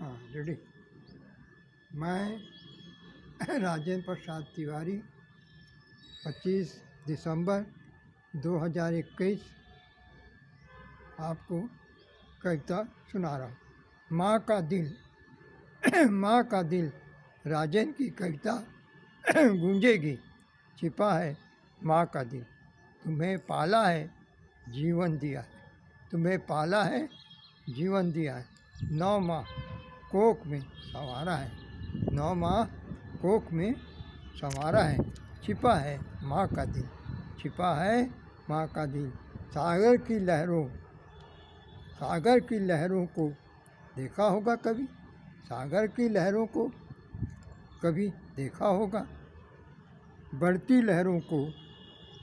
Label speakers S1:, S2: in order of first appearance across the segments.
S1: हाँ रेडी। मैं राजेंद्र प्रसाद तिवारी 25 दिसंबर 2021 आपको कविता सुना रहा हूँ। माँ का दिल माँ का दिल राजेंद्र की कविता गूंजेगी। छिपा है माँ का दिल, तुम्हें पाला है जीवन दिया है, तुम्हें पाला है जीवन दिया है। 9 माह कोख में संवारा है, 9 माह कोख में संवारा है। छिपा है माँ का दिल, छिपा है माँ का दिल। सागर की लहरों को देखा होगा कभी, सागर की लहरों को कभी देखा होगा। बढ़ती लहरों को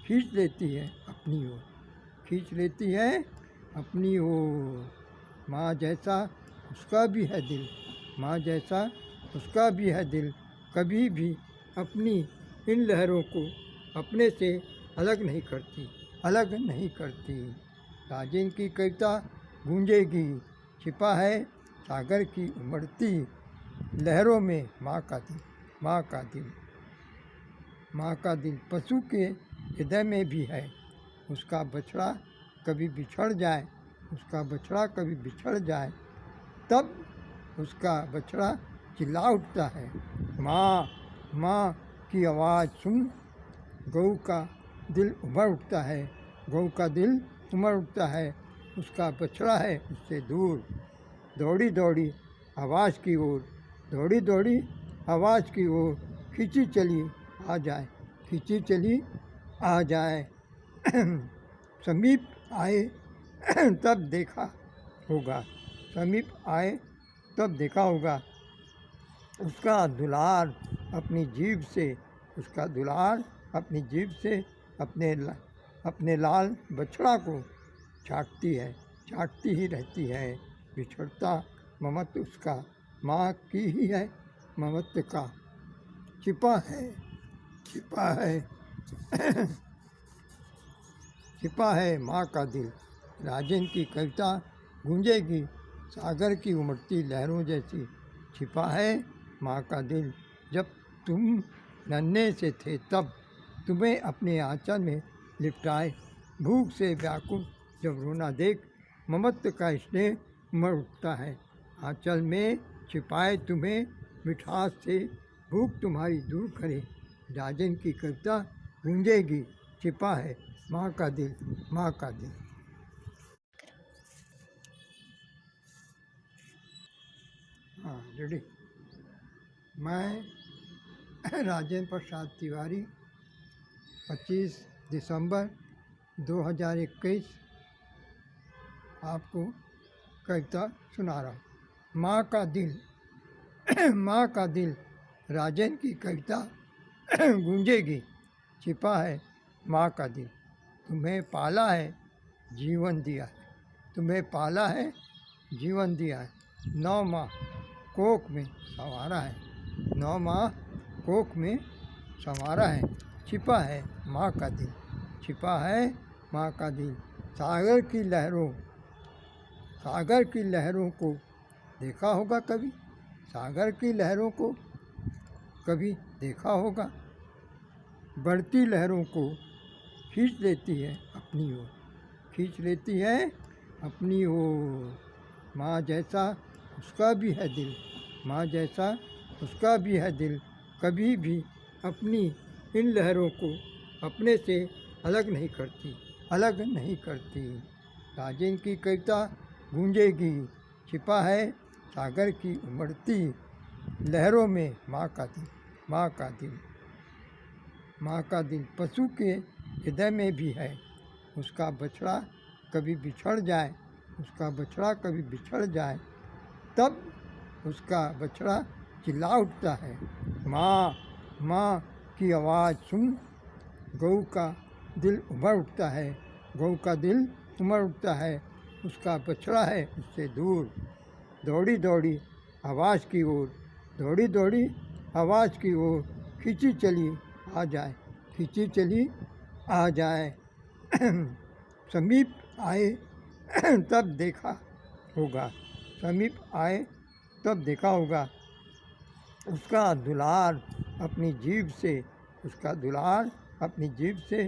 S1: खींच लेती है अपनी ओर, खींच लेती है अपनी ओर। माँ जैसा उसका भी है दिल, माँ जैसा उसका भी है दिल। कभी भी अपनी इन लहरों को अपने से अलग नहीं करती, अलग नहीं करती। राजेंद्र की कविता गूंजेगी। छिपा है सागर की उमड़ती लहरों में माँ का दिल, माँ का दिल, माँ का दिल। पशु के हृदय में भी है, उसका बछड़ा कभी बिछड़ जाए, उसका बछड़ा कभी बिछड़ जाए तब उसका बछड़ा चिल्ला उठता है। माँ माँ की आवाज़ सुन गऊ का दिल उमड़ उठता है, गऊ का दिल उमड़ उठता है। उसका बछड़ा है उससे दूर, दौड़ी दौड़ी आवाज़ की ओर, दौड़ी दौड़ी आवाज़ की ओर। खींची चली आ जाए, खींची चली आ जाए। समीप आए तब देखा होगा, समीप आए तब देखा होगा। उसका दुलार अपनी जीभ से, उसका दुलार अपनी जीभ से अपने लाल बछड़ा को चाटती है, चाटती ही रहती है। बिछड़ता ममत्व उसका माँ की ही है ममत्व का। छिपा है, छिपा है छिपा है माँ का दिल। राजेंद्र की कविता गूंजेगी सागर की उमड़ती लहरों जैसी। छिपा है माँ का दिल। जब तुम नन्हे से थे तब तुम्हें अपने आंचल में लिपटाए, भूख से व्याकुल जब रोना देख ममत्व का स्नेह उमड़ उठता है। आंचल में छिपाए तुम्हें मिठास से भूख तुम्हारी दूर करे। राजेंद्र की कविता गूंजेगी। छिपा है माँ का दिल, माँ का दिल। हाँ रेडी। मैं राजेंद्र प्रसाद तिवारी 25 दिसंबर 2021 आपको कविता सुना रहा हूँ। माँ का दिल माँ का दिल राजेंद्र की कविता गूंजेगी। छिपा है माँ का दिल, तुम्हें पाला है जीवन दिया है, तुम्हें पाला है जीवन दिया है। 9 माह कोख में संवारा है, 9 माह कोख में संवारा है। छिपा है माँ का दिल, छिपा है माँ का दिल। सागर की लहरों को देखा होगा कभी, सागर की लहरों को कभी देखा होगा। बढ़ती लहरों को खींच लेती है अपनी ओर, खींच लेती है अपनी ओर। माँ जैसा उसका भी है दिल, माँ जैसा उसका भी है दिल। कभी भी अपनी इन लहरों को अपने से अलग नहीं करती, अलग नहीं करती। राजेंद्र की कविता गूंजेगी। छिपा है सागर की उमड़ती लहरों में माँ का दिल, माँ का दिल, माँ का दिल। पशु के हृदय में भी है, उसका बछड़ा कभी बिछड़ जाए, उसका बछड़ा कभी बिछड़ जाए तब उसका बछड़ा चिल्ला उठता है। माँ माँ की आवाज़ सुन गऊ का दिल उमड़ उठता है, गऊ का दिल उमड़ उठता है। उसका बछड़ा है उससे दूर, दौड़ी दौड़ी आवाज़ की ओर, दौड़ी दौड़ी आवाज़ की ओर। खींची चली आ जाए, खींची चली आ जाए। समीप आए तब देखा होगा, समीप आए तब देखा होगा उसका दुलार अपनी जीभ से, उसका दुलार अपनी जीभ से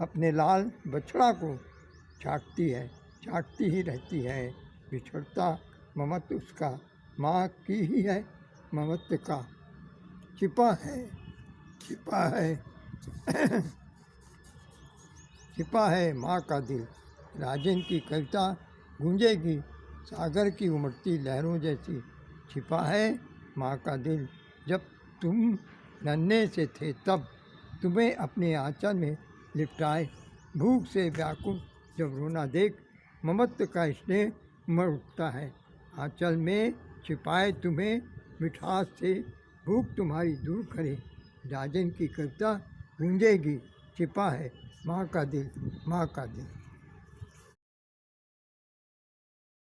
S1: अपने लाल बछड़ा को चाटती ही रहती है। बिछड़ता ममत्व उसका माँ की ही है, ममत्व का छिपा है छिपा है माँ का दिल। राजेंद्र की कविता गूंजेगी सागर की उमड़ती लहरों जैसी। छिपा है माँ का दिल। जब तुम नन्हे से थे तब तुम्हें अपने आंचल में लिपटाए। भूख से व्याकुल जब रोना देख ममत्व का स्नेह उमड़ उठता है। आंचल में छिपाए तुम्हें मिठास से भूख तुम्हारी दूर करे। राजेंद्र की कविता गूंजेगी छिपा है माँ का दिल, माँ का दिल।